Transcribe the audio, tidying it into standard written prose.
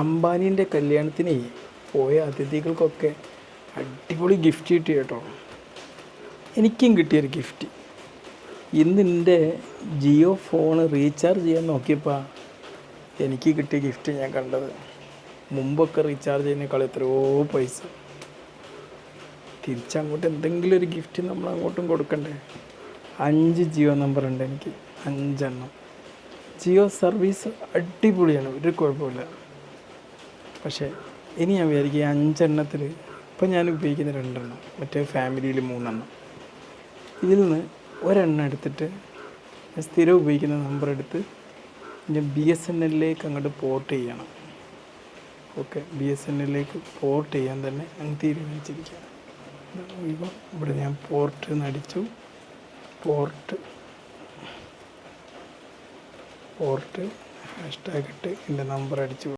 അംബാനീൻ്റെ കല്യാണത്തിന് പോയ അതിഥികൾക്കൊക്കെ അടിപൊളി ഗിഫ്റ്റ് കിട്ടി കേട്ടോ. എനിക്കും കിട്ടിയൊരു ഗിഫ്റ്റ്. ഇന്ന് എൻ്റെ ജിയോ ഫോൺ റീചാർജ് ചെയ്യാൻ നോക്കിയപ്പോൾ എനിക്ക് കിട്ടിയ ഗിഫ്റ്റ് ഞാൻ കണ്ടത്. മുമ്പൊക്കെ റീചാർജ് ചെയ്യുന്നതിനേക്കാൾ എത്രയോ പൈസ. തിരിച്ചങ്ങോട്ട് എന്തെങ്കിലും ഒരു ഗിഫ്റ്റ് നമ്മൾ അങ്ങോട്ടും കൊടുക്കണ്ടേ. 5 ജിയോ നമ്പർ ഉണ്ട് എനിക്ക്, 5 എണ്ണം. ജിയോ സർവീസ് അടിപൊളിയാണ്, ഒരു കുഴപ്പമില്ല. പക്ഷേ ഇനി ഞാൻ വിചാരിക്കുക 5 എണ്ണത്തിൽ ഇപ്പം ഞാൻ ഉപയോഗിക്കുന്ന 2 എണ്ണം, മറ്റേ ഫാമിലിയിൽ 3 എണ്ണം. ഇതിൽ നിന്ന് ഒരെണ്ണം എടുത്തിട്ട് ഞാൻ സ്ഥിരം ഉപയോഗിക്കുന്ന നമ്പർ എടുത്ത് ഞാൻ BSNL അങ്ങോട്ട് പോർട്ട് ചെയ്യണം. ഓക്കെ, BSNL പോർട്ട് ചെയ്യാൻ തന്നെ ഞാൻ തീരുമാനിച്ചിരിക്കുകയാണ്. ഇവിടെ ഞാൻ പോർട്ട് അടിച്ചു. പോർട്ട് #ഇട്ട് എൻ്റെ നമ്പർ അടിച്ചു.